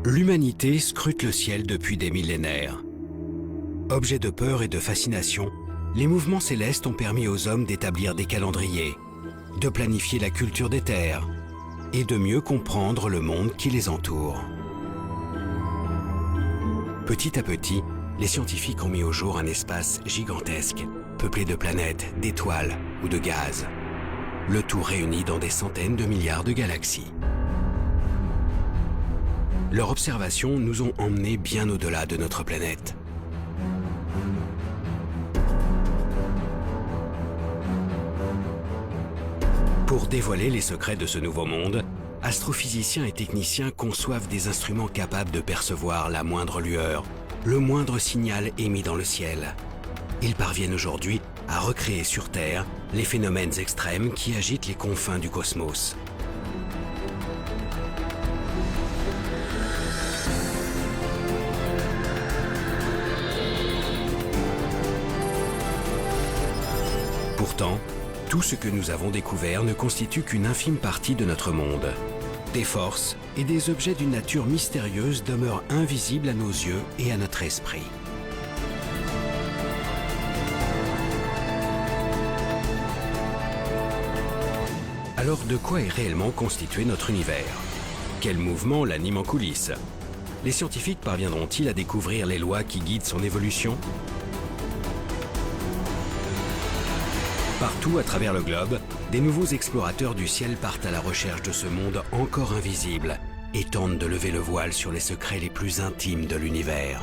L'humanité scrute le ciel depuis des millénaires. Objets de peur et de fascination, les mouvements célestes ont permis aux hommes d'établir des calendriers, de planifier la culture des terres et de mieux comprendre le monde qui les entoure. Petit à petit, les scientifiques ont mis au jour un espace gigantesque, peuplé de planètes, d'étoiles ou de gaz. Le tout réuni dans des centaines de milliards de galaxies. Leurs observations nous ont emmenés bien au-delà de notre planète. Pour dévoiler les secrets de ce nouveau monde, astrophysiciens et techniciens conçoivent des instruments capables de percevoir la moindre lueur, le moindre signal émis dans le ciel. Ils parviennent aujourd'hui à recréer sur Terre les phénomènes extrêmes qui agitent les confins du cosmos. Pourtant, tout ce que nous avons découvert ne constitue qu'une infime partie de notre monde. Des forces et des objets d'une nature mystérieuse demeurent invisibles à nos yeux et à notre esprit. Alors de quoi est réellement constitué notre univers? Quel mouvement l'anime en coulisses? Les scientifiques parviendront-ils à découvrir les lois qui guident son évolution? Partout à travers le globe, des nouveaux explorateurs du ciel partent à la recherche de ce monde encore invisible et tentent de lever le voile sur les secrets les plus intimes de l'univers.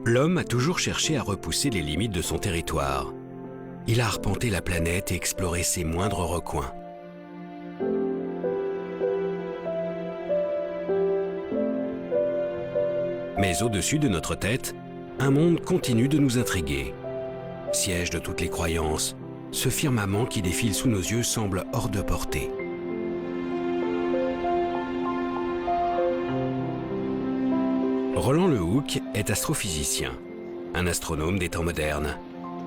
L'homme a toujours cherché à repousser les limites de son territoire. Il a arpenté la planète et exploré ses moindres recoins. Mais au-dessus de notre tête, un monde continue de nous intriguer. Siège de toutes les croyances, ce firmament qui défile sous nos yeux semble hors de portée. Roland Lehoucq est astrophysicien, un astronome des temps modernes.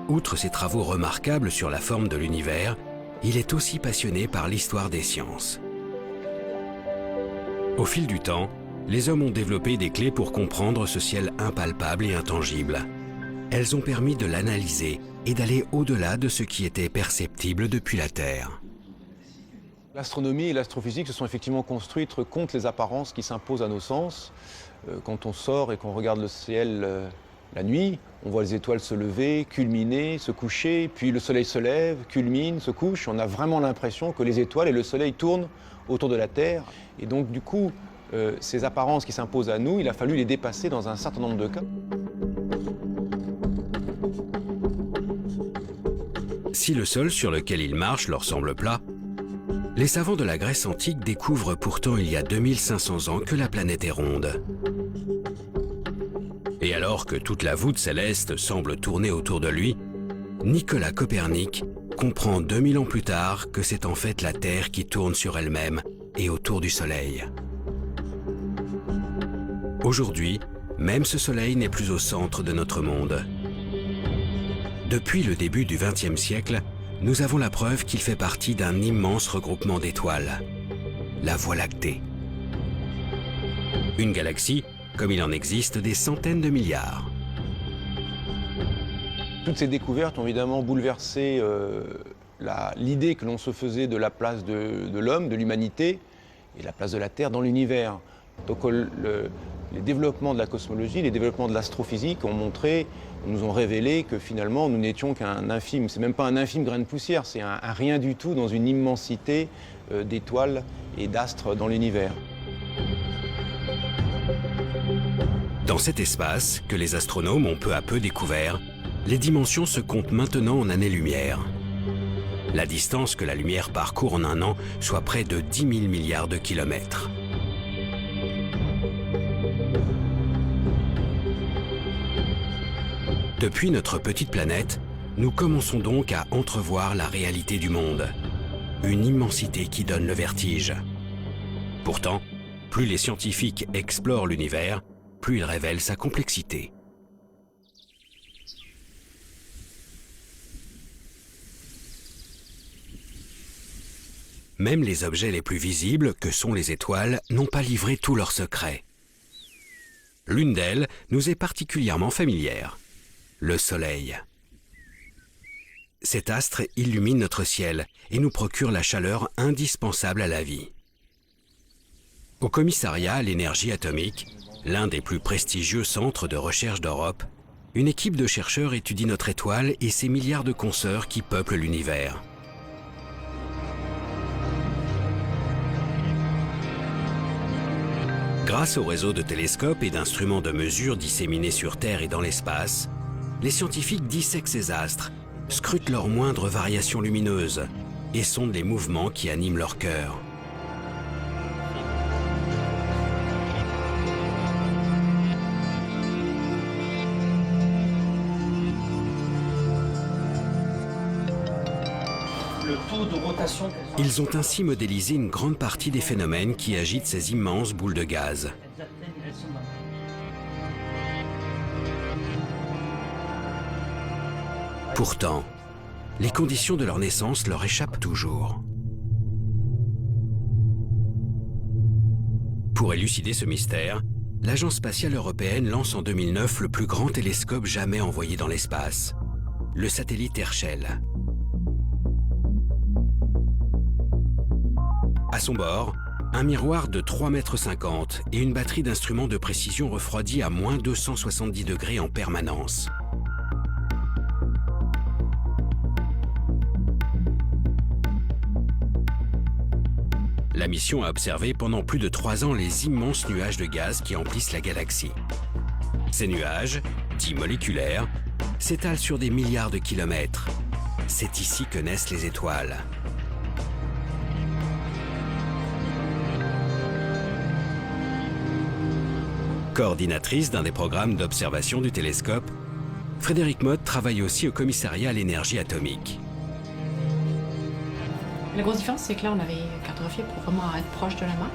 Outre ses travaux remarquables sur la forme de l'univers, il est aussi passionné par l'histoire des sciences. Au fil du temps, les hommes ont développé des clés pour comprendre ce ciel impalpable et intangible. Elles ont permis de l'analyser et d'aller au-delà de ce qui était perceptible depuis la Terre. L'astronomie et l'astrophysique se sont effectivement construites contre les apparences qui s'imposent à nos sens. Quand on sort et qu'on regarde le ciel la nuit, on voit les étoiles se lever, culminer, se coucher, puis le soleil se lève, culmine, se couche. On a vraiment l'impression que les étoiles et le soleil tournent autour de la Terre. Et donc du coup, ces apparences qui s'imposent à nous, il a fallu les dépasser dans un certain nombre de cas. Si le sol sur lequel ils marchent leur semble plat, les savants de la Grèce antique découvrent pourtant il y a 2500 ans que la planète est ronde. Et alors que toute la voûte céleste semble tourner autour de lui, Nicolas Copernic comprend 2000 ans plus tard que c'est en fait la Terre qui tourne sur elle-même et autour du Soleil. Aujourd'hui, même ce Soleil n'est plus au centre de notre monde. Depuis le début du XXe siècle, nous avons la preuve qu'il fait partie d'un immense regroupement d'étoiles, la Voie lactée. Une galaxie, comme il en existe des centaines de milliards. Toutes ces découvertes ont évidemment bouleversé l'idée que l'on se faisait de la place de l'homme, de l'humanité, et la place de la Terre dans l'univers. Donc les développements de la cosmologie, les développements de l'astrophysique nous ont révélé que finalement nous n'étions qu'un infime, c'est même pas un infime grain de poussière, c'est un rien du tout dans une immensité d'étoiles et d'astres dans l'univers. Dans cet espace, que les astronomes ont peu à peu découvert, les dimensions se comptent maintenant en années-lumière. La distance que la lumière parcourt en un an, soit près de 10 000 milliards de kilomètres. Depuis notre petite planète, nous commençons donc à entrevoir la réalité du monde. Une immensité qui donne le vertige. Pourtant, Plus les scientifiques explorent l'univers, plus ils révèlent sa complexité. Même les objets les plus visibles, que sont les étoiles, n'ont pas livré tous leurs secrets. L'une d'elles nous est particulièrement familière, le Soleil. Cet astre illumine notre ciel et nous procure la chaleur indispensable à la vie. Au commissariat à l'énergie atomique, l'un des plus prestigieux centres de recherche d'Europe, une équipe de chercheurs étudie notre étoile et ses milliards de consoeurs qui peuplent l'univers. Grâce au réseau de télescopes et d'instruments de mesure disséminés sur Terre et dans l'espace, les scientifiques dissèquent ces astres, scrutent leurs moindres variations lumineuses et sondent les mouvements qui animent leur cœur. Le taux de rotation. Ils ont ainsi modélisé une grande partie des phénomènes qui agitent ces immenses boules de gaz. Pourtant, les conditions de leur naissance leur échappent toujours. Pour élucider ce mystère, l'Agence spatiale européenne lance en 2009 le plus grand télescope jamais envoyé dans l'espace, le satellite Herschel. À son bord, un miroir de 3,50 m et une batterie d'instruments de précision refroidie à moins 270 degrés en permanence. La mission a observé pendant plus de 3 ans les immenses nuages de gaz qui emplissent la galaxie. Ces nuages, dits moléculaires, s'étalent sur des milliards de kilomètres. C'est ici que naissent les étoiles. Coordinatrice d'un des programmes d'observation du télescope, Frédérique Mott travaille aussi au commissariat à l'énergie atomique. La grosse différence, c'est que là, on avait cartographié pour vraiment être proche de la main.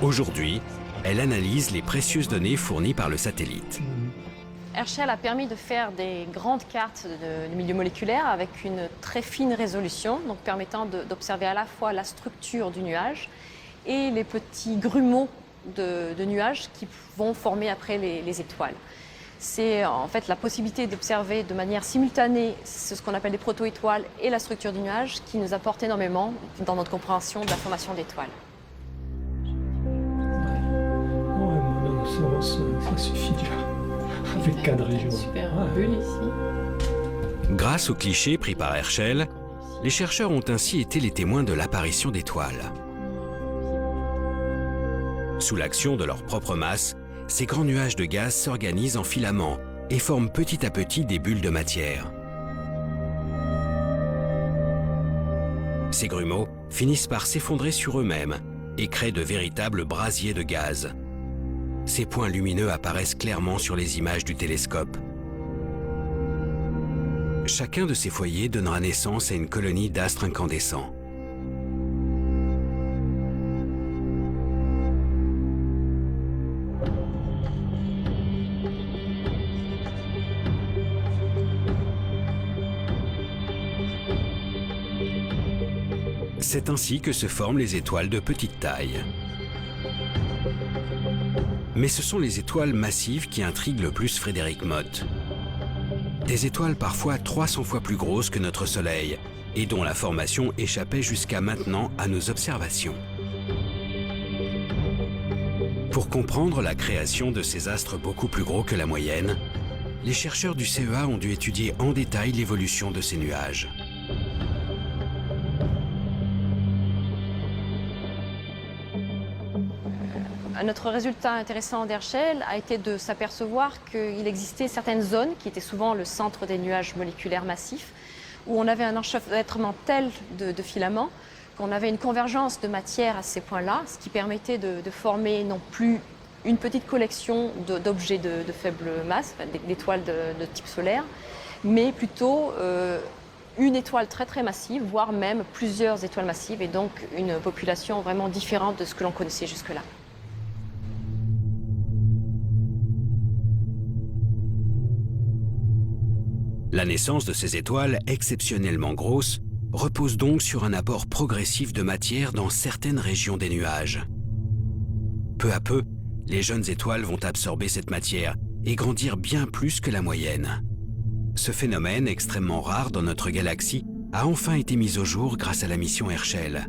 Aujourd'hui, elle analyse les précieuses données fournies par le satellite. Herschel a permis de faire des grandes cartes de milieu moléculaire avec une très fine résolution, donc permettant d'observer à la fois la structure du nuage et les petits grumeaux de nuages qui vont former après les étoiles. C'est en fait la possibilité d'observer de manière simultanée ce qu'on appelle des proto-étoiles et la structure du nuage qui nous apporte énormément dans notre compréhension de la formation d'étoiles. Ça suffit avec cadré. Super bulle ici. Grâce aux clichés pris par Herschel, les chercheurs ont ainsi été les témoins de l'apparition d'étoiles. Sous l'action de leur propre masse, ces grands nuages de gaz s'organisent en filaments et forment petit à petit des bulles de matière. Ces grumeaux finissent par s'effondrer sur eux-mêmes et créent de véritables brasiers de gaz. Ces points lumineux apparaissent clairement sur les images du télescope. Chacun de ces foyers donnera naissance à une colonie d'astres incandescents. C'est ainsi que se forment les étoiles de petite taille. Mais ce sont les étoiles massives qui intriguent le plus Frédérique Mott. Des étoiles parfois 300 fois plus grosses que notre Soleil et dont la formation échappait jusqu'à maintenant à nos observations. Pour comprendre la création de ces astres beaucoup plus gros que la moyenne, les chercheurs du CEA ont dû étudier en détail l'évolution de ces nuages. Notre résultat intéressant d'Herschel a été de s'apercevoir qu'il existait certaines zones qui étaient souvent le centre des nuages moléculaires massifs, où on avait un enchevêtrement tel de filaments qu'on avait une convergence de matière à ces points-là, ce qui permettait de former non plus une petite collection d'objets de faible masse, d'étoiles de type solaire, mais plutôt une étoile très très massive, voire même plusieurs étoiles massives, et donc une population vraiment différente de ce que l'on connaissait jusque-là. La naissance de ces étoiles exceptionnellement grosses repose donc sur un apport progressif de matière dans certaines régions des nuages. Peu à peu, les jeunes étoiles vont absorber cette matière et grandir bien plus que la moyenne. Ce phénomène extrêmement rare dans notre galaxie a enfin été mis au jour grâce à la mission Herschel.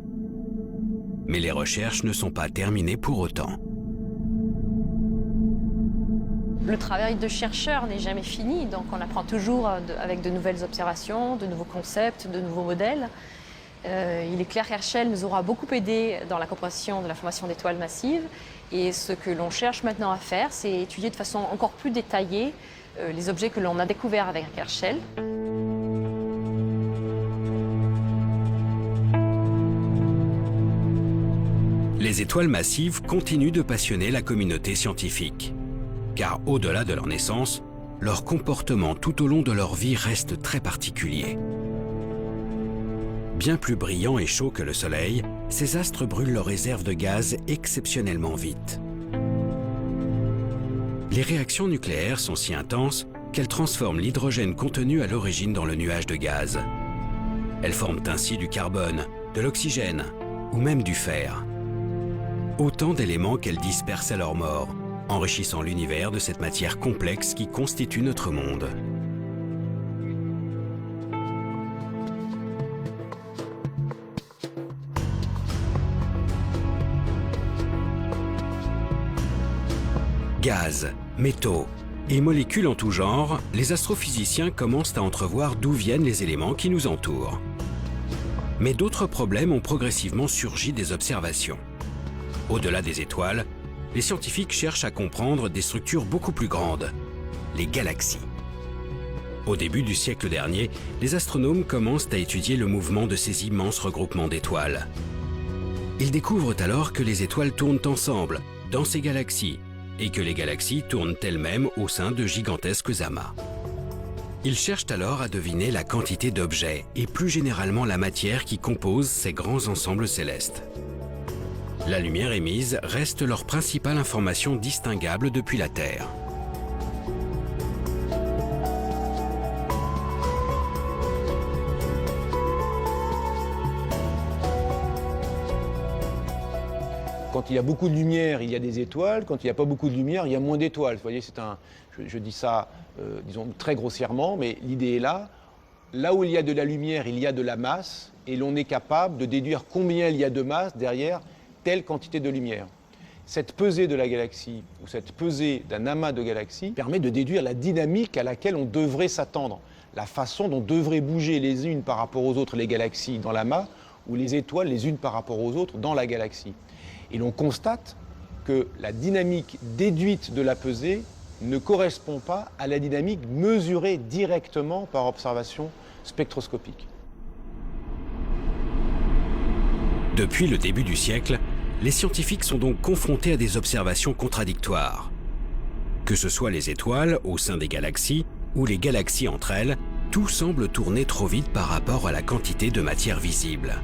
Mais les recherches ne sont pas terminées pour autant. Le travail de chercheur n'est jamais fini, donc on apprend toujours avec de nouvelles observations, de nouveaux concepts, de nouveaux modèles. Il est clair qu'Herschel nous aura beaucoup aidé dans la compréhension de la formation d'étoiles massives. Et ce que l'on cherche maintenant à faire, c'est étudier de façon encore plus détaillée les objets que l'on a découverts avec Herschel. Les étoiles massives continuent de passionner la communauté scientifique. Car au-delà de leur naissance, leur comportement tout au long de leur vie reste très particulier. Bien plus brillants et chauds que le Soleil, ces astres brûlent leurs réserves de gaz exceptionnellement vite. Les réactions nucléaires sont si intenses qu'elles transforment l'hydrogène contenu à l'origine dans le nuage de gaz. Elles forment ainsi du carbone, de l'oxygène ou même du fer. Autant d'éléments qu'elles dispersent à leur mort, enrichissant l'univers de cette matière complexe qui constitue notre monde. Gaz, métaux et molécules en tout genre, les astrophysiciens commencent à entrevoir d'où viennent les éléments qui nous entourent. Mais d'autres problèmes ont progressivement surgi des observations. Au-delà des étoiles, les scientifiques cherchent à comprendre des structures beaucoup plus grandes, les galaxies. Au début du siècle dernier, les astronomes commencent à étudier le mouvement de ces immenses regroupements d'étoiles. Ils découvrent alors que les étoiles tournent ensemble, dans ces galaxies, et que les galaxies tournent elles-mêmes au sein de gigantesques amas. Ils cherchent alors à deviner la quantité d'objets et plus généralement la matière qui compose ces grands ensembles célestes. La lumière émise reste leur principale information distinguable depuis la Terre. Quand il y a beaucoup de lumière, il y a des étoiles. Quand il n'y a pas beaucoup de lumière, il y a moins d'étoiles. Vous voyez, je dis ça, disons, très grossièrement, mais l'idée est là. Là où il y a de la lumière, il y a de la masse, et l'on est capable de déduire combien il y a de masse derrière telle quantité de lumière. Cette pesée de la galaxie, ou cette pesée d'un amas de galaxies, permet de déduire la dynamique à laquelle on devrait s'attendre, la façon dont devraient bouger les unes par rapport aux autres les galaxies dans l'amas, ou les étoiles les unes par rapport aux autres dans la galaxie. Et l'on constate que la dynamique déduite de la pesée ne correspond pas à la dynamique mesurée directement par observation spectroscopique. Depuis le début du siècle, les scientifiques sont donc confrontés à des observations contradictoires. Que ce soit les étoiles au sein des galaxies ou les galaxies entre elles, tout semble tourner trop vite par rapport à la quantité de matière visible.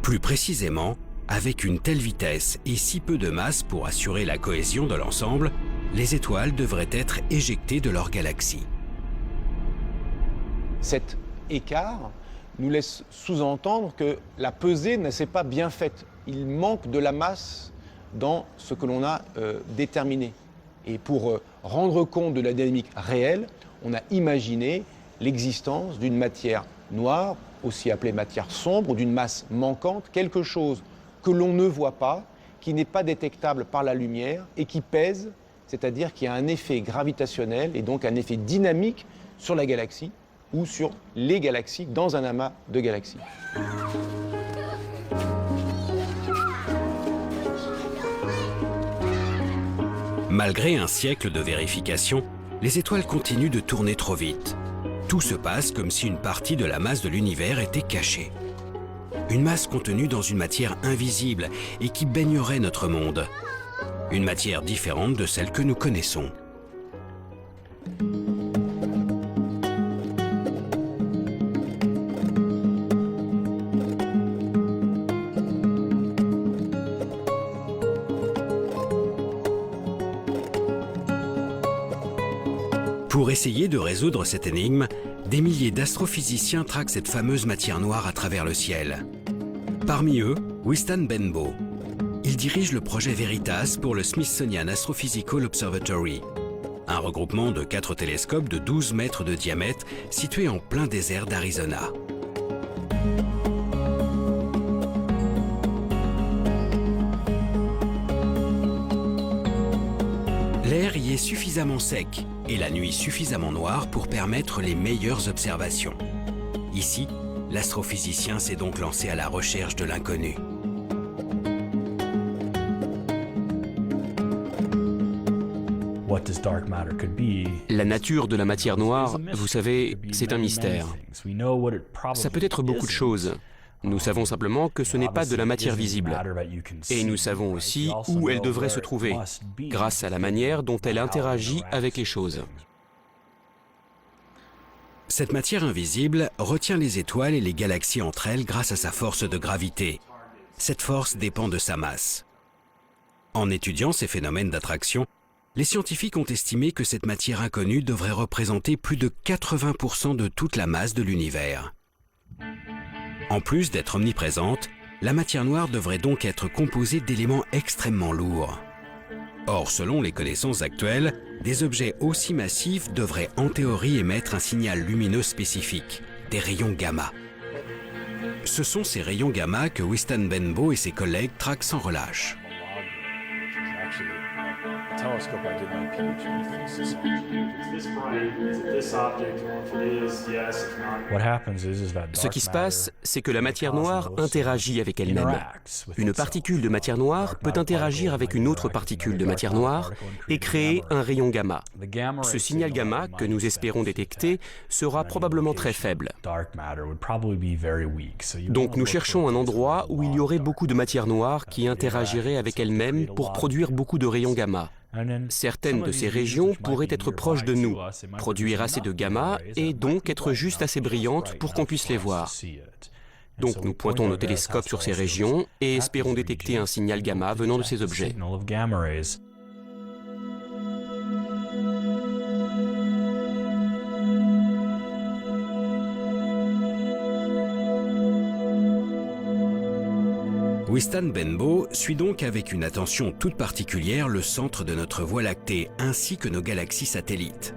Plus précisément, avec une telle vitesse et si peu de masse pour assurer la cohésion de l'ensemble, les étoiles devraient être éjectées de leur galaxie. Cet écart nous laisse sous-entendre que la pesée ne s'est pas bien faite. Il manque de la masse dans ce que l'on a déterminé. Et pour rendre compte de la dynamique réelle, on a imaginé l'existence d'une matière noire, aussi appelée matière sombre, ou d'une masse manquante, quelque chose que l'on ne voit pas, qui n'est pas détectable par la lumière et qui pèse, c'est-à-dire qui a un effet gravitationnel et donc un effet dynamique sur la galaxie ou sur les galaxies dans un amas de galaxies. Malgré un siècle de vérification, les étoiles continuent de tourner trop vite. Tout se passe comme si une partie de la masse de l'univers était cachée. Une masse contenue dans une matière invisible et qui baignerait notre monde. Une matière différente de celle que nous connaissons. essayer de résoudre cette énigme, des milliers d'astrophysiciens traquent cette fameuse matière noire à travers le ciel. Parmi eux, Wystan Benbow. Il dirige le projet Veritas pour le Smithsonian Astrophysical Observatory, un regroupement de 4 télescopes de 12 mètres de diamètre situés en plein désert d'Arizona. L'air y est suffisamment sec et la nuit suffisamment noire pour permettre les meilleures observations. Ici, l'astrophysicien s'est donc lancé à la recherche de l'inconnu. La nature de la matière noire, vous savez, c'est un mystère. Ça peut être beaucoup de choses. Nous savons simplement que ce n'est pas de la matière visible. Et nous savons aussi où elle devrait se trouver, grâce à la manière dont elle interagit avec les choses. Cette matière invisible retient les étoiles et les galaxies entre elles grâce à sa force de gravité. Cette force dépend de sa masse. En étudiant ces phénomènes d'attraction, les scientifiques ont estimé que cette matière inconnue devrait représenter plus de 80% de toute la masse de l'univers. En plus d'être omniprésente, la matière noire devrait donc être composée d'éléments extrêmement lourds. Or, selon les connaissances actuelles, des objets aussi massifs devraient en théorie émettre un signal lumineux spécifique, des rayons gamma. Ce sont ces rayons gamma que Wystan Benbow et ses collègues traquent sans relâche. Ce qui se passe, c'est que la matière noire interagit avec elle-même. Une particule de matière noire peut interagir avec une autre particule de matière noire et créer un rayon gamma. Ce signal gamma, que nous espérons détecter, sera probablement très faible. Donc nous cherchons un endroit où il y aurait beaucoup de matière noire qui interagirait avec elle-même pour produire beaucoup de rayons gamma. Certaines de ces régions pourraient être proches de nous, produire assez de gamma et donc être juste assez brillantes pour qu'on puisse les voir. Donc nous pointons nos télescopes sur ces régions et espérons détecter un signal gamma venant de ces objets. Wystan Benbow suit donc avec une attention toute particulière le centre de notre Voie lactée ainsi que nos galaxies satellites.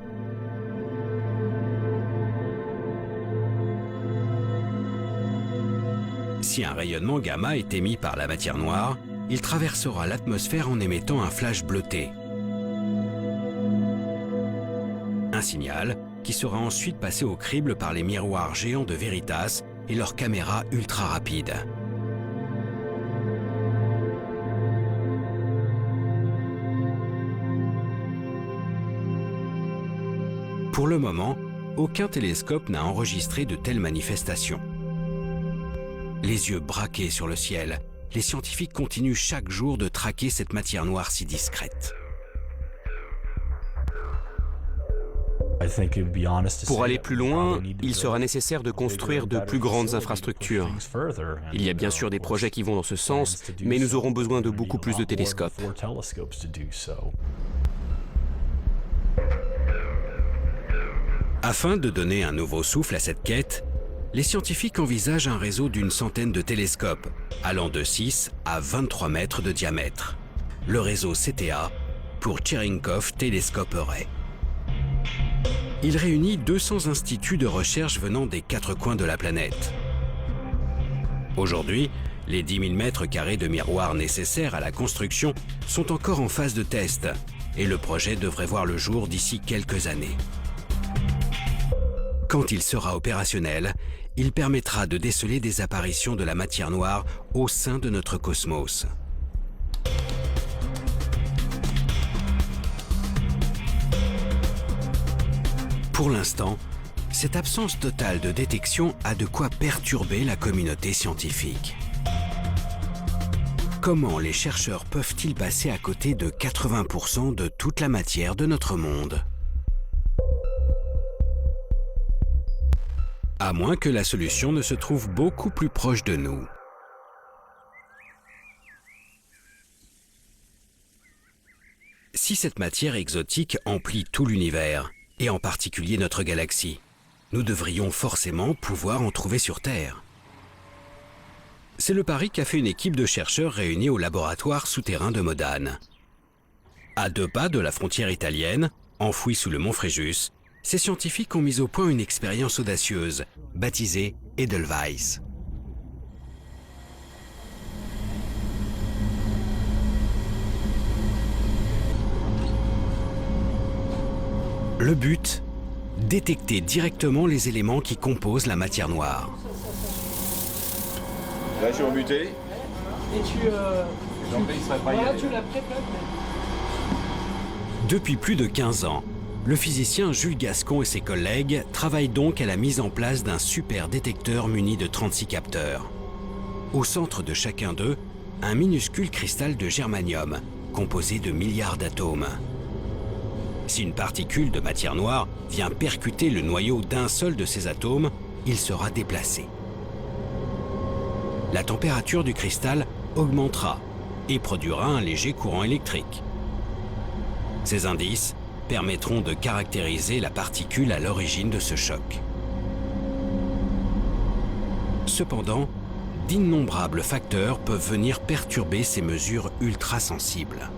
Si un rayonnement gamma est émis par la matière noire, il traversera l'atmosphère en émettant un flash bleuté. Un signal qui sera ensuite passé au crible par les miroirs géants de Veritas et leurs caméras ultra rapides. Pour le moment, aucun télescope n'a enregistré de telles manifestations. Les yeux braqués sur le ciel, les scientifiques continuent chaque jour de traquer cette matière noire si discrète. Pour aller plus loin, il sera nécessaire de construire de plus grandes infrastructures. Il y a bien sûr des projets qui vont dans ce sens, mais nous aurons besoin de beaucoup plus de télescopes. Afin de donner un nouveau souffle à cette quête, les scientifiques envisagent un réseau d'une centaine de télescopes, allant de 6 à 23 mètres de diamètre. Le réseau CTA pour Cherenkov Telescope Array. Il réunit 200 instituts de recherche venant des 4 coins de la planète. Aujourd'hui, les 10 000 mètres carrés de miroirs nécessaires à la construction sont encore en phase de test et le projet devrait voir le jour d'ici quelques années. Quand il sera opérationnel, il permettra de déceler des apparitions de la matière noire au sein de notre cosmos. Pour l'instant, cette absence totale de détection a de quoi perturber la communauté scientifique. Comment les chercheurs peuvent-ils passer à côté de 80% de toute la matière de notre monde ? À moins que la solution ne se trouve beaucoup plus proche de nous. Si cette matière exotique emplit tout l'univers, et en particulier notre galaxie. Nous devrions forcément pouvoir en trouver sur Terre. C'est le pari qu'a fait une équipe de chercheurs réunis au laboratoire souterrain de Modane. À 2 pas de la frontière italienne, enfouie sous le mont Fréjus, ces scientifiques ont mis au point une expérience audacieuse, baptisée Edelweiss. Le but, détecter directement les éléments qui composent la matière noire. Là, je suis remuté. Et tu l'as préparé. Depuis plus de 15 ans, le physicien Jules Gascon et ses collègues travaillent donc à la mise en place d'un super détecteur muni de 36 capteurs. Au centre de chacun d'eux, un minuscule cristal de germanium, composé de milliards d'atomes. Si une particule de matière noire vient percuter le noyau d'un seul de ces atomes, il sera déplacé. La température du cristal augmentera et produira un léger courant électrique. Ces indices permettront de caractériser la particule à l'origine de ce choc. Cependant, d'innombrables facteurs peuvent venir perturber ces mesures ultra-sensibles.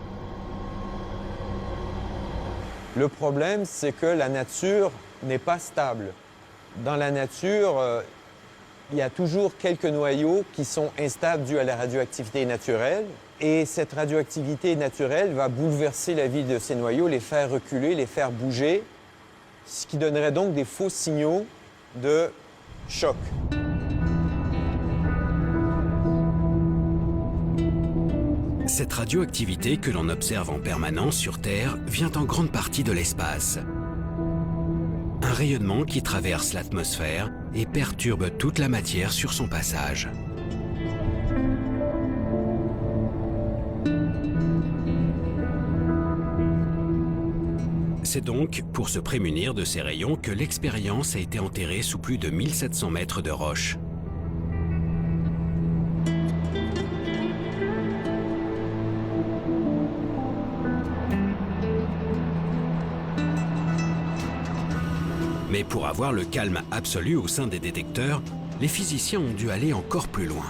Le problème, c'est que la nature n'est pas stable. Dans la nature, il y a toujours quelques noyaux qui sont instables dus à la radioactivité naturelle. Et cette radioactivité naturelle va bouleverser la vie de ces noyaux, les faire reculer, les faire bouger, ce qui donnerait donc des faux signaux de choc. Cette radioactivité que l'on observe en permanence sur Terre vient en grande partie de l'espace. Un rayonnement qui traverse l'atmosphère et perturbe toute la matière sur son passage. C'est donc pour se prémunir de ces rayons que l'expérience a été enterrée sous plus de 1700 mètres de roche. Mais pour avoir le calme absolu au sein des détecteurs, les physiciens ont dû aller encore plus loin.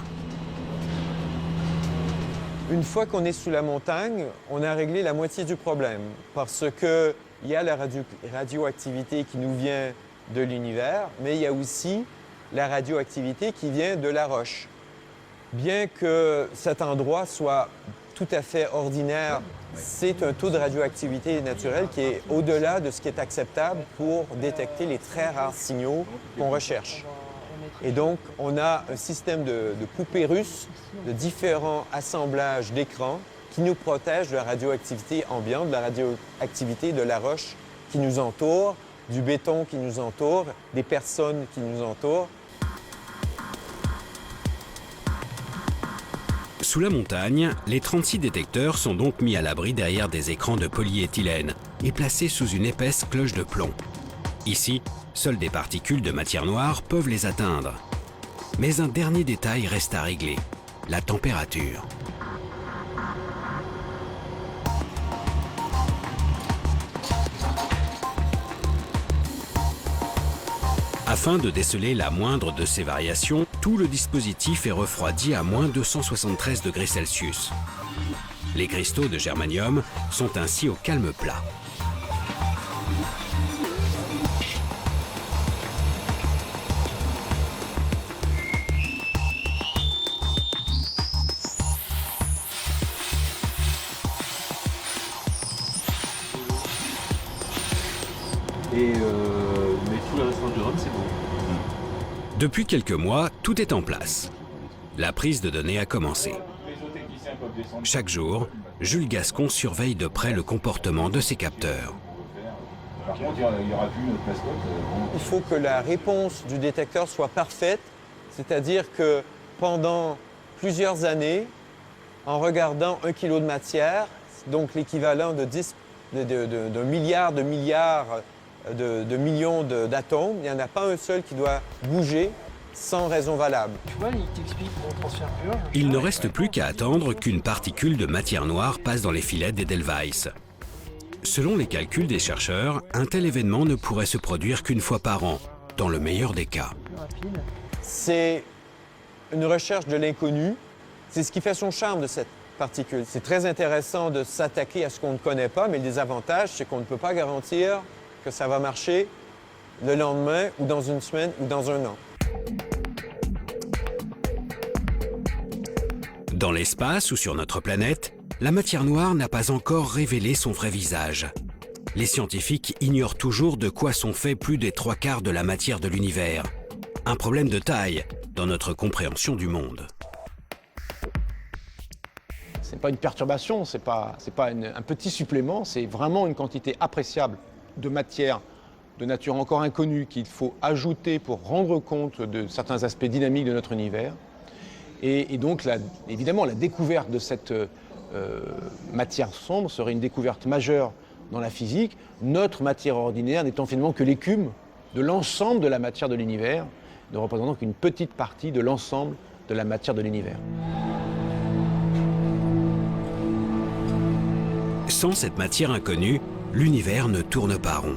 Une fois qu'on est sous la montagne, on a réglé la moitié du problème parce qu'il y a la radioactivité qui nous vient de l'univers, mais il y a aussi la radioactivité qui vient de la roche. Bien que cet endroit soit tout à fait ordinaire, c'est un taux de radioactivité naturelle qui est au-delà de ce qui est acceptable pour détecter les très rares signaux qu'on recherche. Et donc, on a un système de poupées russes, de différents assemblages d'écrans qui nous protègent de la radioactivité ambiante, de la radioactivité de la roche qui nous entoure, du béton qui nous entoure, des personnes qui nous entourent. Sous la montagne, les 36 détecteurs sont donc mis à l'abri derrière des écrans de polyéthylène et placés sous une épaisse cloche de plomb. Ici, seules des particules de matière noire peuvent les atteindre. Mais un dernier détail reste à régler, la température. Afin de déceler la moindre de ces variations, tout le dispositif est refroidi à moins 273 degrés Celsius. Les cristaux de germanium sont ainsi au calme plat. Mais tout le restant du rhum, c'est bon. Depuis quelques mois, tout est en place. La prise de données a commencé. Chaque jour, Jules Gascon surveille de près le comportement de ses capteurs. Par contre, il n'y aura plus notre mascotte. Il faut que la réponse du détecteur soit parfaite, c'est-à-dire que pendant plusieurs années, en regardant 1 kilo de matière, donc l'équivalent d'un milliard de millions d'atomes, il n'y en a pas un seul qui doit bouger sans raison valable. Tu vois, il t'explique mon transfert pur. Il ne reste plus qu'à attendre qu'une particule de matière noire passe dans les filets d'Edelweiss. Selon les calculs des chercheurs, un tel événement ne pourrait se produire qu'une fois par an, dans le meilleur des cas. C'est une recherche de l'inconnu. C'est ce qui fait son charme de cette particule. C'est très intéressant de s'attaquer à ce qu'on ne connaît pas, mais le désavantage, c'est qu'on ne peut pas garantir que ça va marcher le lendemain, ou dans une semaine, ou dans un an. Dans l'espace ou sur notre planète, la matière noire n'a pas encore révélé son vrai visage. Les scientifiques ignorent toujours de quoi sont faits plus des 3/4 de la matière de l'univers. Un problème de taille dans notre compréhension du monde. Ce n'est pas une perturbation, ce n'est pas un petit supplément, c'est vraiment une quantité appréciable de matière de nature encore inconnue qu'il faut ajouter pour rendre compte de certains aspects dynamiques de notre univers. Et donc, évidemment, la découverte de cette matière sombre serait une découverte majeure dans la physique, notre matière ordinaire n'étant finalement que l'écume de l'ensemble de la matière de l'univers, ne représentant qu'une petite partie de l'ensemble de la matière de l'univers. Sans cette matière inconnue, l'univers ne tourne pas rond.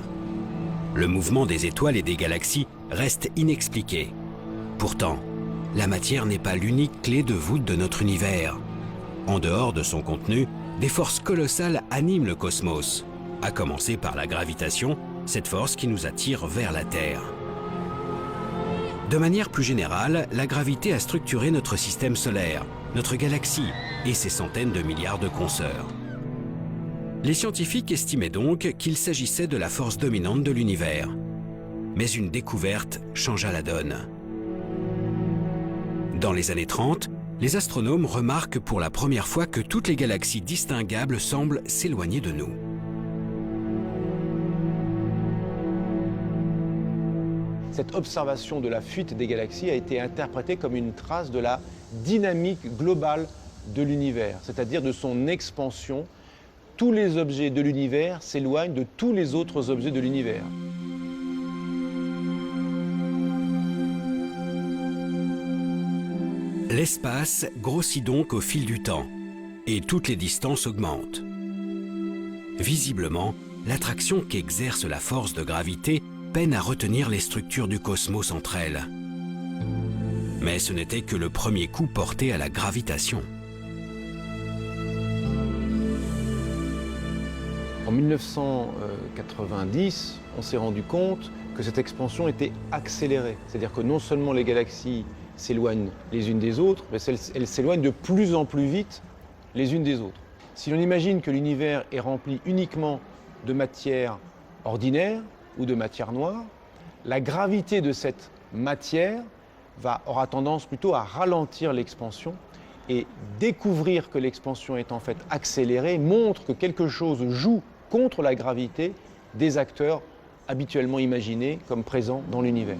Le mouvement des étoiles et des galaxies reste inexpliqué. Pourtant, la matière n'est pas l'unique clé de voûte de notre univers. En dehors de son contenu, des forces colossales animent le cosmos, à commencer par la gravitation, cette force qui nous attire vers la Terre. De manière plus générale, la gravité a structuré notre système solaire, notre galaxie et ses centaines de milliards de consoeurs. Les scientifiques estimaient donc qu'il s'agissait de la force dominante de l'univers. Mais une découverte changea la donne. Dans les années 30, les astronomes remarquent pour la première fois que toutes les galaxies distinguables semblent s'éloigner de nous. Cette observation de la fuite des galaxies a été interprétée comme une trace de la dynamique globale de l'univers, c'est-à-dire de son expansion. Tous les objets de l'univers s'éloignent de tous les autres objets de l'univers. L'espace grossit donc au fil du temps, et toutes les distances augmentent. Visiblement, l'attraction qu'exerce la force de gravité peine à retenir les structures du cosmos entre elles. Mais ce n'était que le premier coup porté à la gravitation. En 1990, on s'est rendu compte que cette expansion était accélérée. C'est-à-dire que non seulement les galaxies s'éloignent les unes des autres, mais elles s'éloignent de plus en plus vite les unes des autres. Si l'on imagine que l'univers est rempli uniquement de matière ordinaire ou de matière noire, la gravité de cette matière aura tendance plutôt à ralentir l'expansion, et découvrir que l'expansion est en fait accélérée montre que quelque chose joue contre la gravité des acteurs habituellement imaginés comme présents dans l'univers.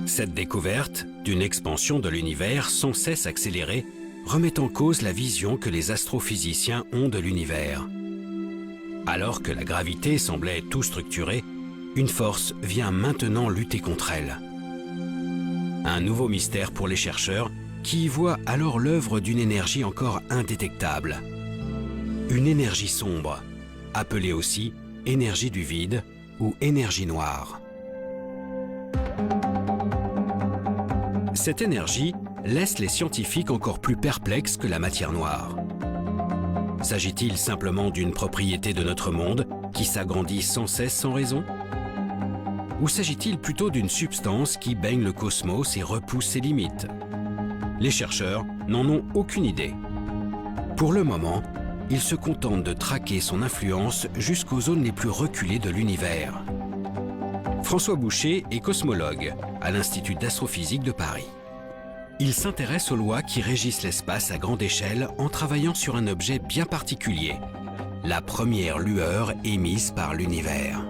Cette découverte d'une expansion de l'univers sans cesse accélérée remet en cause la vision que les astrophysiciens ont de l'univers. Alors que la gravité semblait tout structurée, une force vient maintenant lutter contre elle. Un nouveau mystère pour les chercheurs qui y voient alors l'œuvre d'une énergie encore indétectable. Une énergie sombre, appelée aussi énergie du vide ou énergie noire. Cette énergie laisse les scientifiques encore plus perplexes que la matière noire. S'agit-il simplement d'une propriété de notre monde qui s'agrandit sans cesse sans raison ? Ou s'agit-il plutôt d'une substance qui baigne le cosmos et repousse ses limites? Les chercheurs n'en ont aucune idée. Pour le moment, ils se contentent de traquer son influence jusqu'aux zones les plus reculées de l'univers. François Boucher est cosmologue à l'Institut d'astrophysique de Paris. Il s'intéresse aux lois qui régissent l'espace à grande échelle en travaillant sur un objet bien particulier, la première lueur émise par l'univers.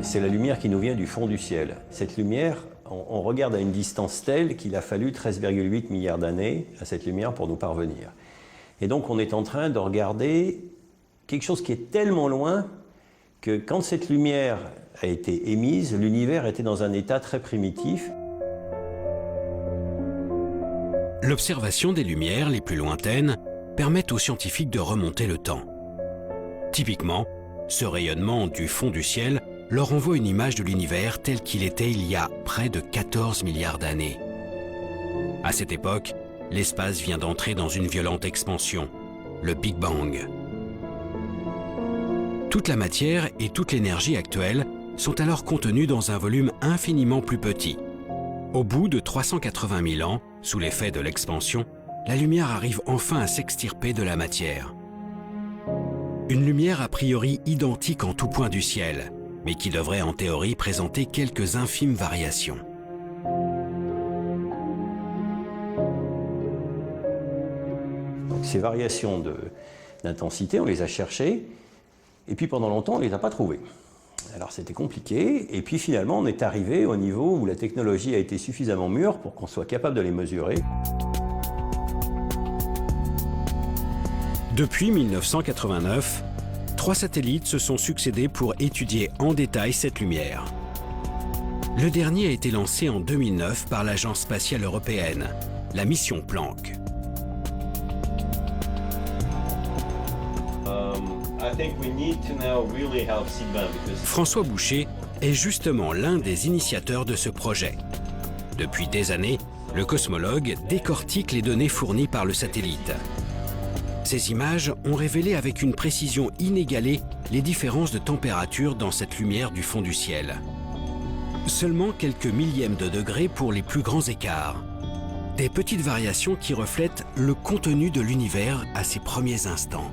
C'est la lumière qui nous vient du fond du ciel. Cette lumière, on regarde à une distance telle qu'il a fallu 13,8 milliards d'années à cette lumière pour nous parvenir. Et donc on est en train de regarder quelque chose qui est tellement loin que quand cette lumière a été émise, l'univers était dans un état très primitif. L'observation des lumières les plus lointaines permettent aux scientifiques de remonter le temps. Typiquement, ce rayonnement du fond du ciel leur envoie une image de l'univers tel qu'il était il y a près de 14 milliards d'années. À cette époque, l'espace vient d'entrer dans une violente expansion, le Big Bang. Toute la matière et toute l'énergie actuelle sont alors contenues dans un volume infiniment plus petit. Au bout de 380 000 ans, sous l'effet de l'expansion, la lumière arrive enfin à s'extirper de la matière. Une lumière a priori identique en tout point du ciel, mais qui devrait en théorie présenter quelques infimes variations. Donc, ces variations d'intensité, on les a cherchées, et puis pendant longtemps, on ne les a pas trouvées. Alors c'était compliqué, et puis finalement, on est arrivé au niveau où la technologie a été suffisamment mûre pour qu'on soit capable de les mesurer. Depuis 1989, 3 satellites se sont succédés pour étudier en détail cette lumière. Le dernier a été lancé en 2009 par l'Agence spatiale européenne, la mission Planck. François Boucher est justement l'un des initiateurs de ce projet. Depuis des années, le cosmologue décortique les données fournies par le satellite. Ces images ont révélé avec une précision inégalée les différences de température dans cette lumière du fond du ciel. Seulement quelques millièmes de degrés pour les plus grands écarts. Des petites variations qui reflètent le contenu de l'univers à ses premiers instants.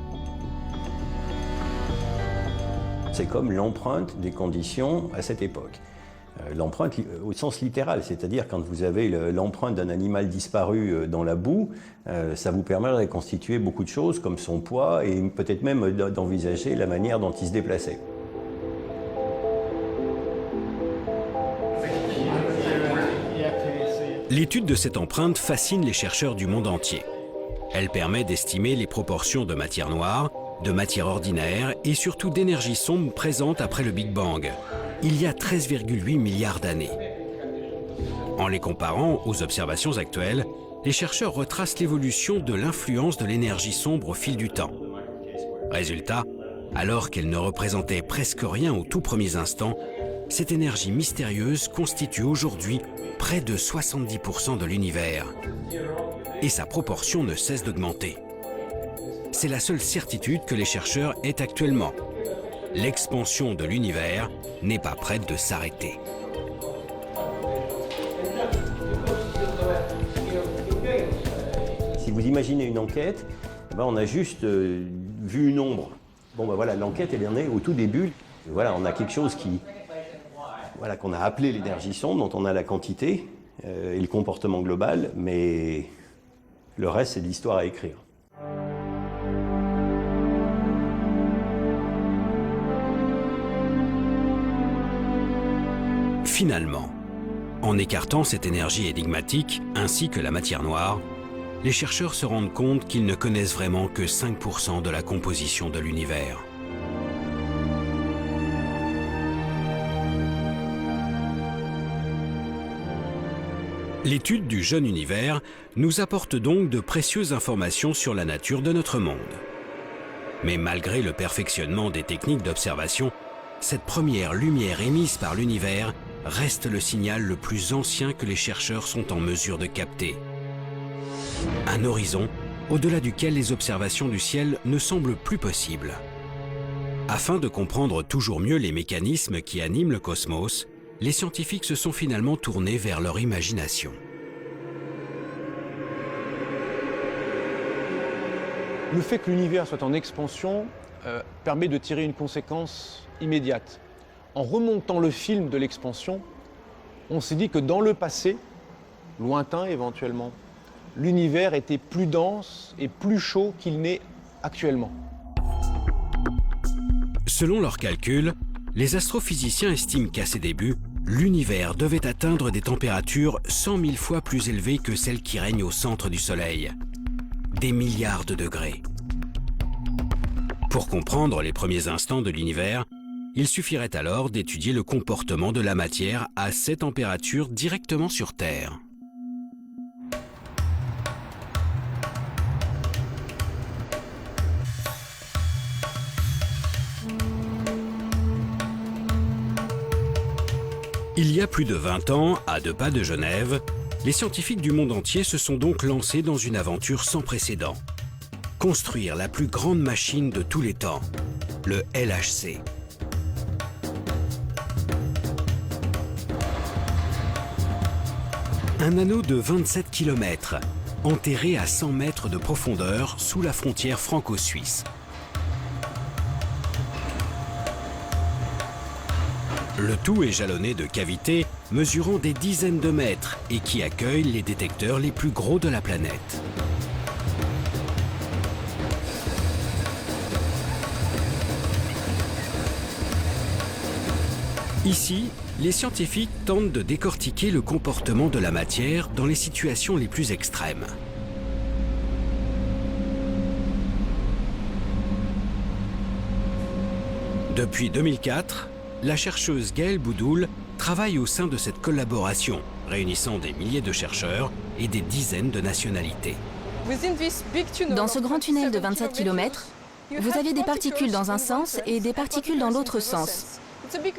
C'est comme l'empreinte des conditions à cette époque. L'empreinte au sens littéral, c'est-à-dire quand vous avez l'empreinte d'un animal disparu dans la boue, ça vous permet de reconstituer beaucoup de choses comme son poids et peut-être même d'envisager la manière dont il se déplaçait. L'étude de cette empreinte fascine les chercheurs du monde entier. Elle permet d'estimer les proportions de matière noire, de matière ordinaire et surtout d'énergie sombre présente après le Big Bang, il y a 13,8 milliards d'années. En les comparant aux observations actuelles, les chercheurs retracent l'évolution de l'influence de l'énergie sombre au fil du temps. Résultat, alors qu'elle ne représentait presque rien aux tout premiers instants, cette énergie mystérieuse constitue aujourd'hui près de 70% de l'univers. Et sa proportion ne cesse d'augmenter. C'est la seule certitude que les chercheurs aient actuellement. L'expansion de l'univers n'est pas prête de s'arrêter. Si vous imaginez une enquête, on a juste vu une ombre. Voilà, l'enquête elle en est au tout début. Voilà, on a quelque chose qu'on a appelé l'énergie sombre, dont on a la quantité et le comportement global, mais le reste c'est de l'histoire à écrire. Finalement, en écartant cette énergie énigmatique ainsi que la matière noire, les chercheurs se rendent compte qu'ils ne connaissent vraiment que 5% de la composition de l'univers. L'étude du jeune univers nous apporte donc de précieuses informations sur la nature de notre monde. Mais malgré le perfectionnement des techniques d'observation, cette première lumière émise par l'univers reste le signal le plus ancien que les chercheurs sont en mesure de capter. Un horizon au-delà duquel les observations du ciel ne semblent plus possibles. Afin de comprendre toujours mieux les mécanismes qui animent le cosmos, les scientifiques se sont finalement tournés vers leur imagination. Le fait que l'univers soit en expansion permet de tirer une conséquence immédiate. En remontant le film de l'expansion, on s'est dit que dans le passé, lointain éventuellement, l'univers était plus dense et plus chaud qu'il n'est actuellement. Selon leurs calculs, les astrophysiciens estiment qu'à ses débuts, l'univers devait atteindre des températures 100 000 fois plus élevées que celles qui règnent au centre du Soleil. Des milliards de degrés. Pour comprendre les premiers instants de l'univers, il suffirait alors d'étudier le comportement de la matière à ces températures directement sur Terre. Il y a plus de 20 ans, à 2 pas de Genève, les scientifiques du monde entier se sont donc lancés dans une aventure sans précédent. Construire la plus grande machine de tous les temps, le LHC. Un anneau de 27 km, enterré à 100 mètres de profondeur sous la frontière franco-suisse. Le tout est jalonné de cavités mesurant des dizaines de mètres et qui accueillent les détecteurs les plus gros de la planète. Ici, les scientifiques tentent de décortiquer le comportement de la matière dans les situations les plus extrêmes. Depuis 2004, la chercheuse Gaëlle Boudoul travaille au sein de cette collaboration, réunissant des milliers de chercheurs et des dizaines de nationalités. Dans ce grand tunnel de 27 km, vous avez des particules dans un sens et des particules dans l'autre sens.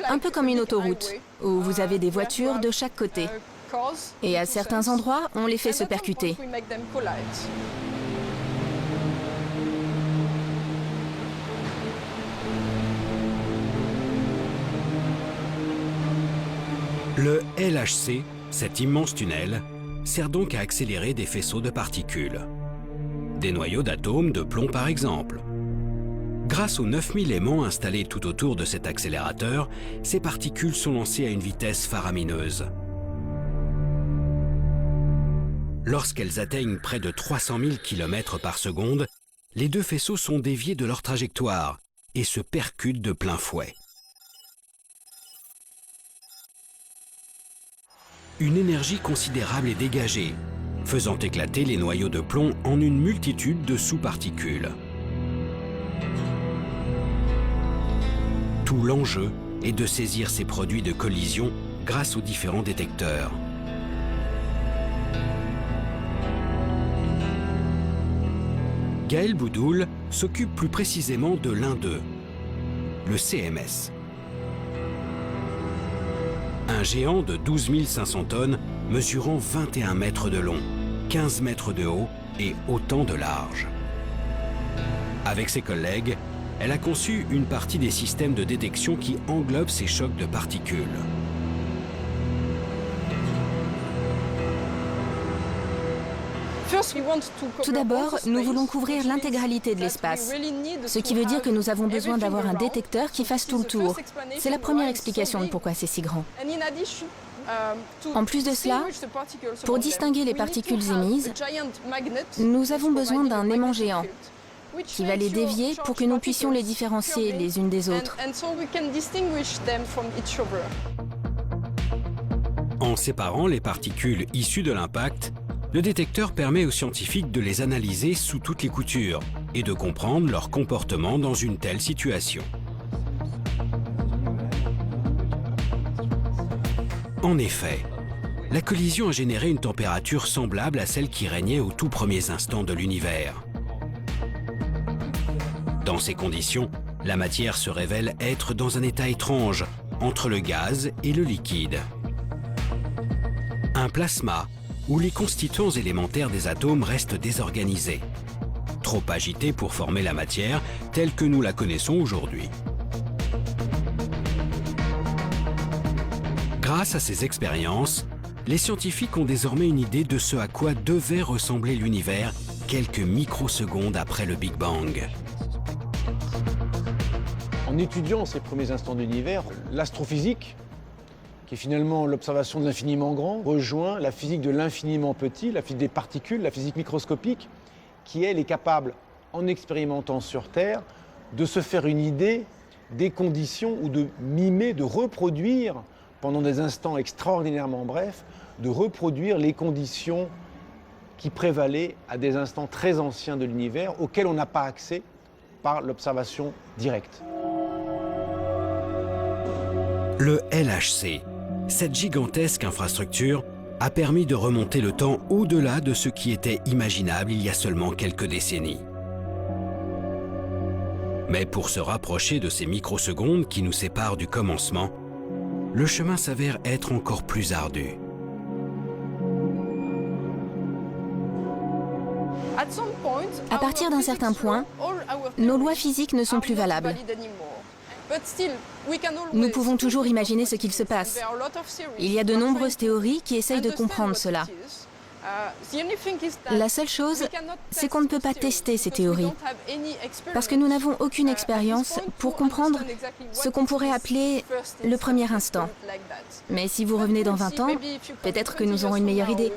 Un peu comme une autoroute, où vous avez des voitures de chaque côté. Et à certains endroits, on les fait se percuter. Le LHC, cet immense tunnel, sert donc à accélérer des faisceaux de particules. Des noyaux d'atomes de plomb par exemple. Grâce aux 9000 aimants installés tout autour de cet accélérateur, ces particules sont lancées à une vitesse faramineuse. Lorsqu'elles atteignent près de 300 000 km par seconde, les deux faisceaux sont déviés de leur trajectoire et se percutent de plein fouet. Une énergie considérable est dégagée, faisant éclater les noyaux de plomb en une multitude de sous-particules. Tout l'enjeu est de saisir ces produits de collision grâce aux différents détecteurs. Gaëlle Boudoul s'occupe plus précisément de l'un d'eux, le CMS. Un géant de 12 500 tonnes mesurant 21 mètres de long, 15 mètres de haut et autant de large. Avec ses collègues, elle a conçu une partie des systèmes de détection qui englobent ces chocs de particules. Tout d'abord, nous voulons couvrir l'intégralité de l'espace, ce qui veut dire que nous avons besoin d'avoir un détecteur qui fasse tout le tour. C'est la première explication de pourquoi c'est si grand. En plus de cela, pour distinguer les particules émises, nous avons besoin d'un aimant géant qui va les dévier pour que nous puissions les différencier les unes des autres. En séparant les particules issues de l'impact, le détecteur permet aux scientifiques de les analyser sous toutes les coutures et de comprendre leur comportement dans une telle situation. En effet, la collision a généré une température semblable à celle qui régnait aux tout premiers instants de l'univers. Dans ces conditions, la matière se révèle être dans un état étrange, entre le gaz et le liquide. Un plasma, où les constituants élémentaires des atomes restent désorganisés, trop agités pour former la matière telle que nous la connaissons aujourd'hui. Grâce à ces expériences, les scientifiques ont désormais une idée de ce à quoi devait ressembler l'univers quelques microsecondes après le Big Bang. En étudiant ces premiers instants de l'univers, l'astrophysique, qui est finalement l'observation de l'infiniment grand, rejoint la physique de l'infiniment petit, la physique des particules, la physique microscopique, qui, elle, est capable, en expérimentant sur Terre, de se faire une idée des conditions ou de mimer, de reproduire, pendant des instants extraordinairement brefs, de reproduire les conditions qui prévalaient à des instants très anciens de l'univers, auxquels on n'a pas accès par l'observation directe. Le LHC, cette gigantesque infrastructure, a permis de remonter le temps au-delà de ce qui était imaginable il y a seulement quelques décennies. Mais pour se rapprocher de ces microsecondes qui nous séparent du commencement, le chemin s'avère être encore plus ardu. À partir d'un certain point, nos lois physiques ne sont plus valables. Nous pouvons toujours imaginer ce qu'il se passe. Il y a de nombreuses théories qui essayent de comprendre cela. La seule chose, c'est qu'on ne peut pas tester ces théories, parce que nous n'avons aucune expérience pour comprendre ce qu'on pourrait appeler le premier instant. Mais si vous revenez dans 20 ans, peut-être que nous aurons une meilleure idée.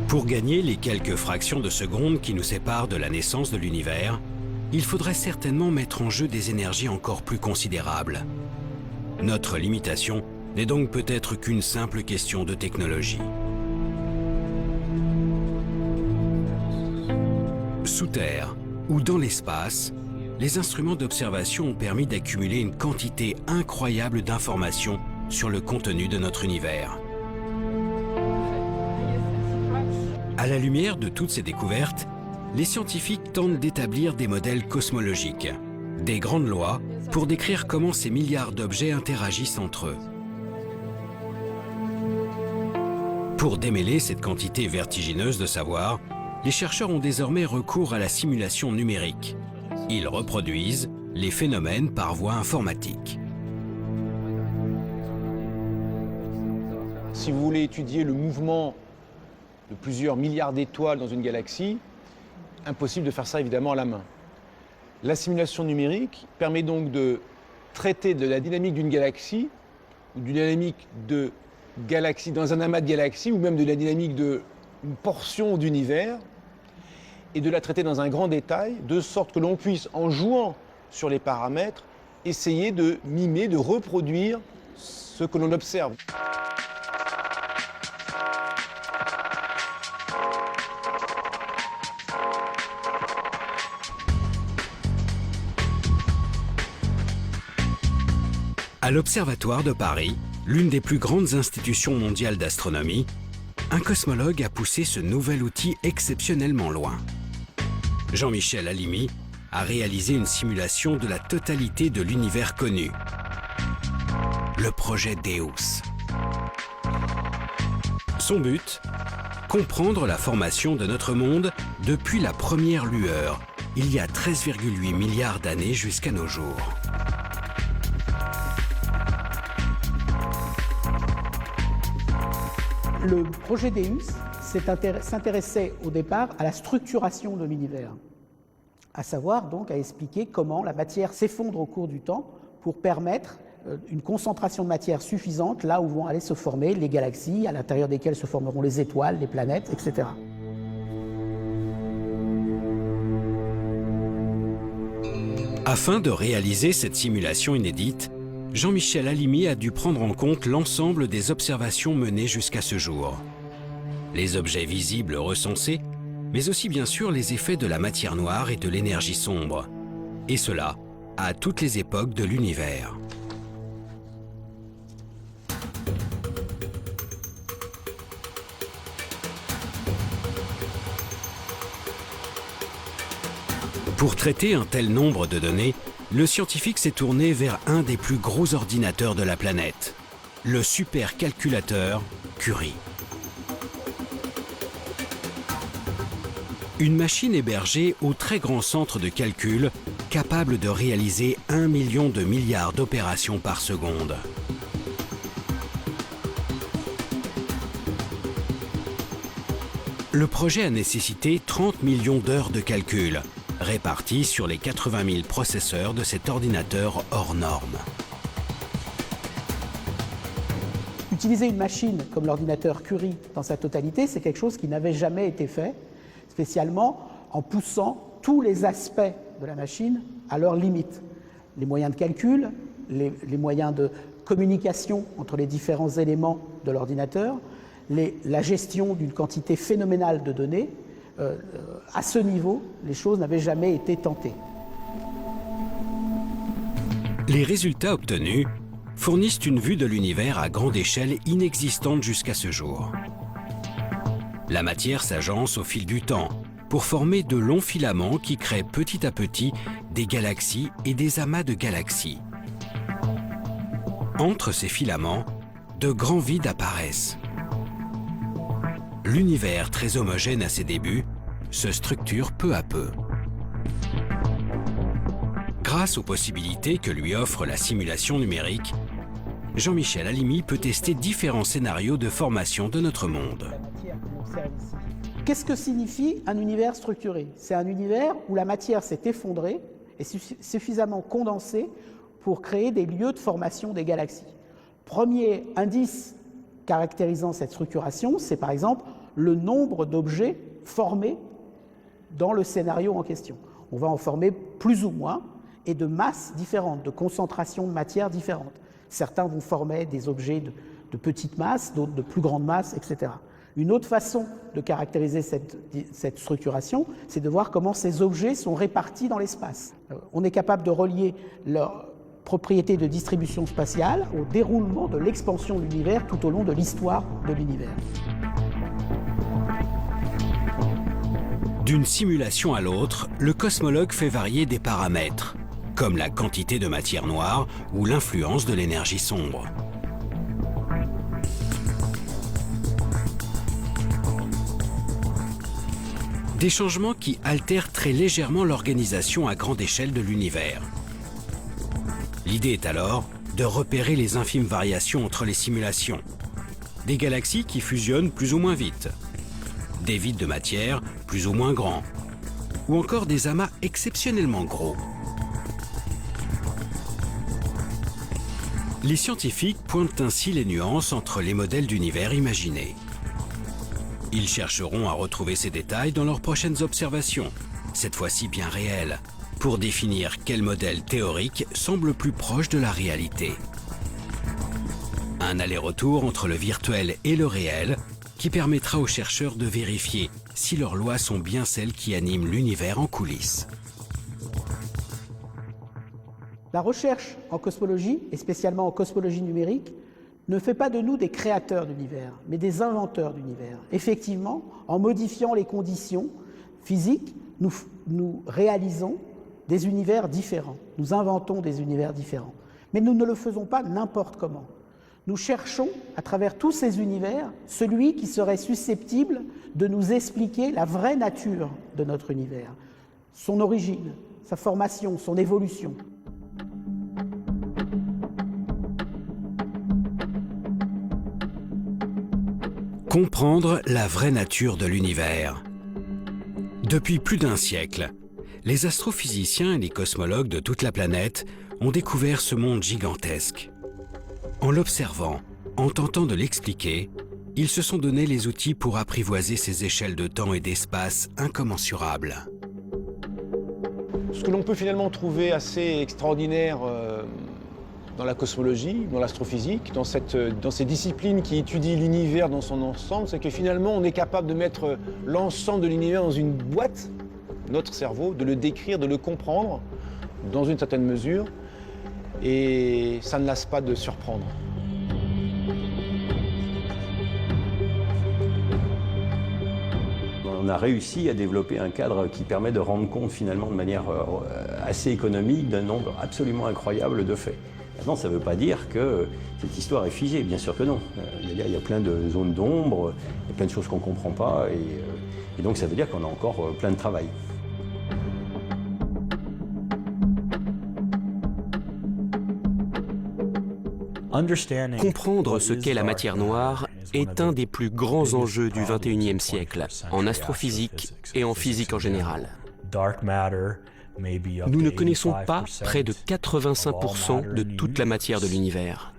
Pour gagner les quelques fractions de seconde qui nous séparent de la naissance de l'univers, il faudrait certainement mettre en jeu des énergies encore plus considérables. Notre limitation n'est donc peut-être qu'une simple question de technologie. Sous terre ou dans l'espace, les instruments d'observation ont permis d'accumuler une quantité incroyable d'informations sur le contenu de notre univers. À la lumière de toutes ces découvertes, les scientifiques tentent d'établir des modèles cosmologiques, des grandes lois pour décrire comment ces milliards d'objets interagissent entre eux. Pour démêler cette quantité vertigineuse de savoir, les chercheurs ont désormais recours à la simulation numérique. Ils reproduisent les phénomènes par voie informatique. Si vous voulez étudier le mouvement de plusieurs milliards d'étoiles dans une galaxie, impossible de faire ça évidemment à la main. La simulation numérique permet donc de traiter de la dynamique d'une galaxie, ou d'une dynamique de galaxie dans un amas de galaxies, ou même de la dynamique d'une portion d'univers, et de la traiter dans un grand détail, de sorte que l'on puisse, en jouant sur les paramètres, essayer de mimer, de reproduire ce que l'on observe. À l'Observatoire de Paris, l'une des plus grandes institutions mondiales d'astronomie, un cosmologue a poussé ce nouvel outil exceptionnellement loin. Jean-Michel Halimi a réalisé une simulation de la totalité de l'univers connu, le projet Deus. Son but ? Comprendre la formation de notre monde depuis la première lueur, il y a 13,8 milliards d'années jusqu'à nos jours. Le projet Deus s'intéressait au départ à la structuration de l'univers, à savoir donc à expliquer comment la matière s'effondre au cours du temps pour permettre une concentration de matière suffisante là où vont aller se former les galaxies, à l'intérieur desquelles se formeront les étoiles, les planètes, etc. Afin de réaliser cette simulation inédite, Jean-Michel Halimi a dû prendre en compte l'ensemble des observations menées jusqu'à ce jour. Les objets visibles recensés, mais aussi bien sûr les effets de la matière noire et de l'énergie sombre. Et cela à toutes les époques de l'univers. Pour traiter un tel nombre de données, le scientifique s'est tourné vers un des plus gros ordinateurs de la planète, le supercalculateur Curie. Une machine hébergée au très grand centre de calcul, capable de réaliser 1 million de milliards d'opérations par seconde. Le projet a nécessité 30 millions d'heures de calcul, répartis sur les 80 000 processeurs de cet ordinateur hors norme. Utiliser une machine comme l'ordinateur Curie dans sa totalité, c'est quelque chose qui n'avait jamais été fait, spécialement en poussant tous les aspects de la machine à leurs limites. Les moyens de calcul, les moyens de communication entre les différents éléments de l'ordinateur, la gestion d'une quantité phénoménale de données. À ce niveau, les choses n'avaient jamais été tentées. Les résultats obtenus fournissent une vue de l'univers à grande échelle inexistante jusqu'à ce jour. La matière s'agence au fil du temps pour former de longs filaments qui créent petit à petit des galaxies et des amas de galaxies. Entre ces filaments, de grands vides apparaissent. L'univers, très homogène à ses débuts, se structure peu à peu. Grâce aux possibilités que lui offre la simulation numérique, Jean-Michel Halimi peut tester différents scénarios de formation de notre monde. Qu'est-ce que signifie un univers structuré? C'est un univers où la matière s'est effondrée et suffisamment condensée pour créer des lieux de formation des galaxies. Premier indice caractérisant cette structuration, c'est par exemple le nombre d'objets formés dans le scénario en question. On va en former plus ou moins et de masses différentes, de concentrations de matière différentes. Certains vont former des objets de petite masse, d'autres de plus grande masse, etc. Une autre façon de caractériser cette structuration, c'est de voir comment ces objets sont répartis dans l'espace. On est capable de relier leur propriétés de distribution spatiale au déroulement de l'expansion de l'univers tout au long de l'histoire de l'univers. D'une simulation à l'autre, le cosmologue fait varier des paramètres, comme la quantité de matière noire ou l'influence de l'énergie sombre. Des changements qui altèrent très légèrement l'organisation à grande échelle de l'univers. L'idée est alors de repérer les infimes variations entre les simulations. Des galaxies qui fusionnent plus ou moins vite, des vides de matière plus ou moins grands, ou encore des amas exceptionnellement gros. Les scientifiques pointent ainsi les nuances entre les modèles d'univers imaginés. Ils chercheront à retrouver ces détails dans leurs prochaines observations, cette fois-ci bien réelles, pour définir quel modèle théorique semble plus proche de la réalité. Un aller-retour entre le virtuel et le réel qui permettra aux chercheurs de vérifier si leurs lois sont bien celles qui animent l'univers en coulisses. La recherche en cosmologie, et spécialement en cosmologie numérique, ne fait pas de nous des créateurs d'univers, mais des inventeurs d'univers. Effectivement, en modifiant les conditions physiques, nous réalisons des univers différents. Nous inventons des univers différents. Mais nous ne le faisons pas n'importe comment. Nous cherchons, à travers tous ces univers, celui qui serait susceptible de nous expliquer la vraie nature de notre univers, son origine, sa formation, son évolution. Comprendre la vraie nature de l'univers. Depuis plus d'un siècle, les astrophysiciens et les cosmologues de toute la planète ont découvert ce monde gigantesque. En l'observant, en tentant de l'expliquer, ils se sont donné les outils pour apprivoiser ces échelles de temps et d'espace incommensurables. Ce que l'on peut finalement trouver assez extraordinaire dans la cosmologie, dans l'astrophysique, dans ces disciplines qui étudient l'univers dans son ensemble, c'est que finalement on est capable de mettre l'ensemble de l'univers dans une boîte, notre cerveau, de le décrire, de le comprendre dans une certaine mesure, et ça ne lasse pas de surprendre. On a réussi à développer un cadre qui permet de rendre compte finalement de manière assez économique d'un nombre absolument incroyable de faits. Maintenant, ça ne veut pas dire que cette histoire est figée, bien sûr que non. Il y a plein de zones d'ombre, il y a plein de choses qu'on ne comprend pas, et donc ça veut dire qu'on a encore plein de travail. Comprendre ce qu'est la matière noire est un des plus grands enjeux du XXIe siècle, en astrophysique et en physique en général. Nous ne connaissons pas près de 85% de toute la matière de l'univers.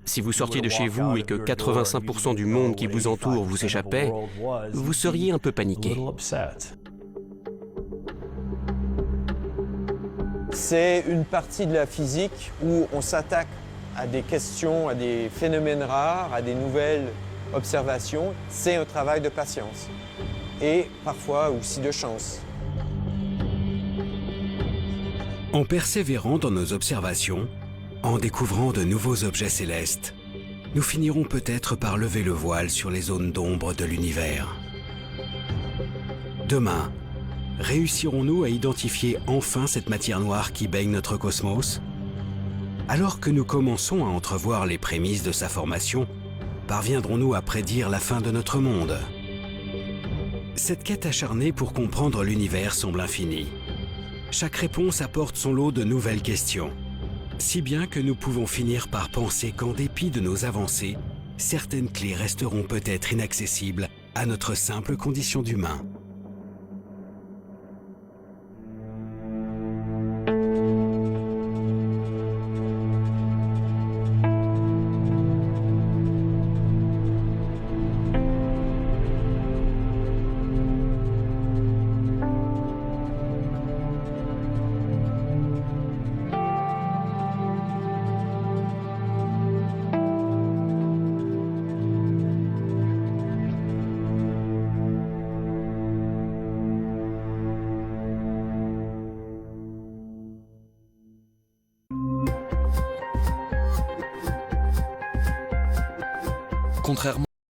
Si vous sortiez de chez vous et que 85% du monde qui vous entoure vous échappait, vous seriez un peu paniqué. C'est une partie de la physique où on s'attaque à des questions, à des phénomènes rares, à des nouvelles observations. C'est un travail de patience et parfois aussi de chance. En persévérant dans nos observations, en découvrant de nouveaux objets célestes, nous finirons peut-être par lever le voile sur les zones d'ombre de l'univers. Demain, réussirons-nous à identifier enfin cette matière noire qui baigne notre cosmos? Alors que nous commençons à entrevoir les prémices de sa formation, parviendrons-nous à prédire la fin de notre monde? Cette quête acharnée pour comprendre l'univers semble infinie. Chaque réponse apporte son lot de nouvelles questions, si bien que nous pouvons finir par penser qu'en dépit de nos avancées, certaines clés resteront peut-être inaccessibles à notre simple condition d'humain. Contrairement